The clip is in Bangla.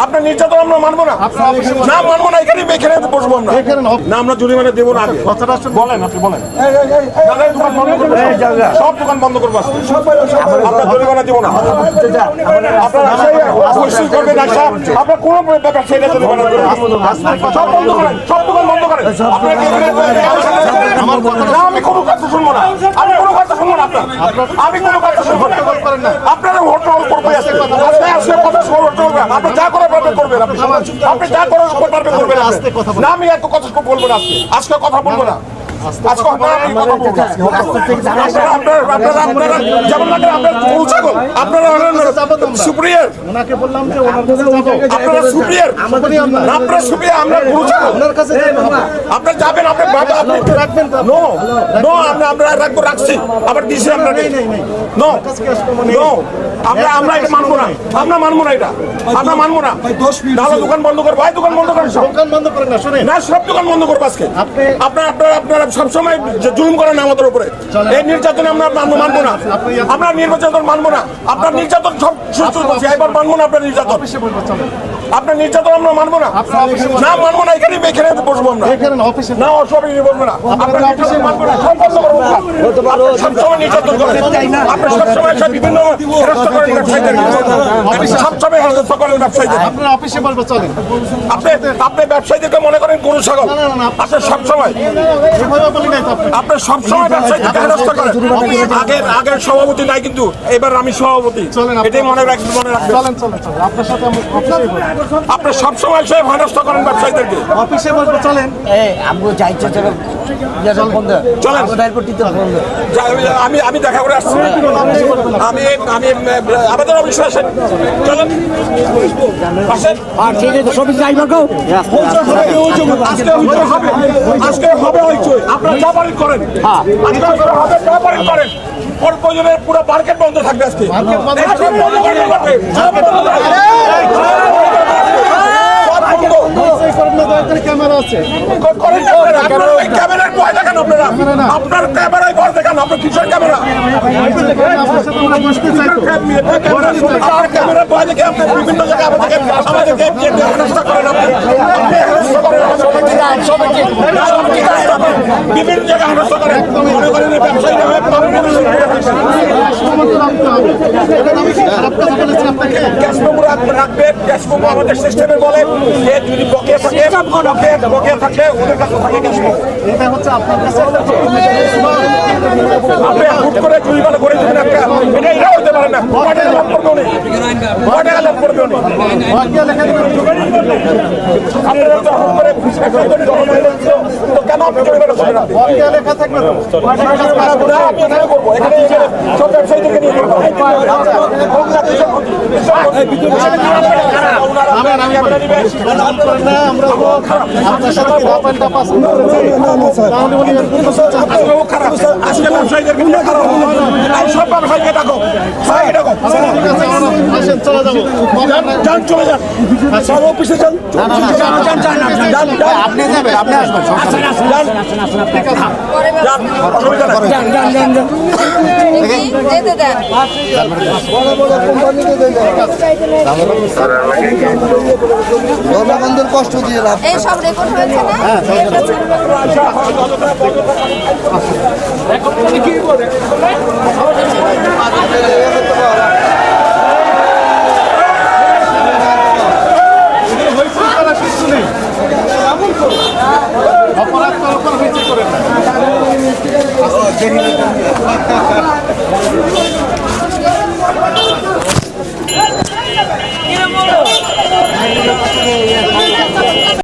আপনার নির্যাতন আমরা মানবো না, না মানবো না। এখানে বসবো আমরা না, আমরা জরিমানা দেবো না। বলেন, আপনি বলেন। সব দোকান বন্ধ করবো, আমরা জরিমানা দেবো না। আপনারা করবেন, আপনার কোনো ব্যাপার সেটা জরিমানা দেবেন। সব বন্ধ করেন, সব দোকান বন্ধ করেন। আমি কোনো কথা শুনবো না, আমি কোনো কথা শুনবো না। আমি কোনো কথা শুনবো না। আপনারা হোটেল করবে, আজকে কথা শুনবেন। আপনি যা করে পারবেন করবেন, আপনি যা করে পারবেন করবেন। না, আমি এত কথা বলবো না, আজকে কথা বলবো না। আপনার যাবেন, রাখছি আবার দিচ্ছি আপনাকে। আমরা এটা মানবো না, আমরা মানবো না, এটা আমরা মানবো না। তাহলে দোকান বন্ধ করবো, ভাই দোকান বন্ধ করেন, দোকান বন্ধ করেন না, শুনে না, সব দোকান বন্ধ করবো আজকে। আপনারা সবসময় জুলুম করেন আমাদের উপরে, এই নির্যাতন আমরা মানবো না, আমরা নির্যাতন মানবো না। আপনার নির্যাতন সব এবার মানবো না, আপনার নির্যাতন, আপনার নির্যাতন আমরা মানবো না, না মানবো না। এখানে বসবো আমরা, না অসুবিধা বলবো না, আপনার নির্যাতন মানবো না, সব বন্ধ করবো। সবসময় নির্যাতন করেন, আপনি সবসময় বিভিন্ন সবসময় করেন ব্যবসায়ীদের। আপনি ব্যবসায়ীদেরকে মনে করেন গরু ছাগল, আপনি সবসময় ব্যবসায়ীদেরকে হেনস্থ করেন। আগের সভাপতি নাই, কিন্তু এবার আমি সভাপতি, এটাই মনে রাখবেন, মনে রাখবেন। আপনি সবসময় সে হেনস্থ করেন ব্যবসায়ীদেরকে। অফিসে বলবো চলেন, আমি দেখা করে আসছি, আমি আমাদের অফিসে আসেন, চলেন। আজকে হবে হইচই, আপনারা যা পারেন করেন, প্রয়োজনের পুরো মার্কেট বন্ধ থাকবে আজকে। ক্যামেরা আছে, ক্যামেরার ভয় দেখান আপনারা, আপনার ক্যামেরায় ভয় দেখান, আপনার কিসের ক্যামেরা? ক্যামেরার ভয় দেখে আপনি বিভিন্ন জায়গায় আমাদেরকে বিভিন্ন জায়গায় হেনস্থা করেন, মনে করেন ব্যবসায়ী রাখবেন। ক্যাশমো আমাদের সিস্টেমে বলে যে যদি বকেয়া থাকলে ওদের কাছে থাকে ক্যাশমো। এটা হচ্ছে আপনার কাছে আপনি হুট করে জরিমানা করে দেবেন একটা, এটা হতে পারে না। টাকা লাভ করবেও নেই, টাকা লাভ করবেও নেই। আপনারা তো হুট করে তো কেন আপনি জরিমানা করবেন? লেখা থাকবে তো এখানে করবো, এখানে সব ব্যবসায়ীদেরকে নিয়ে করবো। আপনার সাথে আজকে ব্যবসায়ীদেরকে নিয়ে খারাপ, সব ব্যবসায়ীকে ডাকো, আসেন চলে যাবো, যান চলে যান, সব অফিসে যান, আপনি যাবেন, আপনি আসবেন, জনগণদের কষ্ট দিয়ে লাভ। এই সব রেকর্ড হয়েছে না? অপরাধ করার হয়েছে করে না।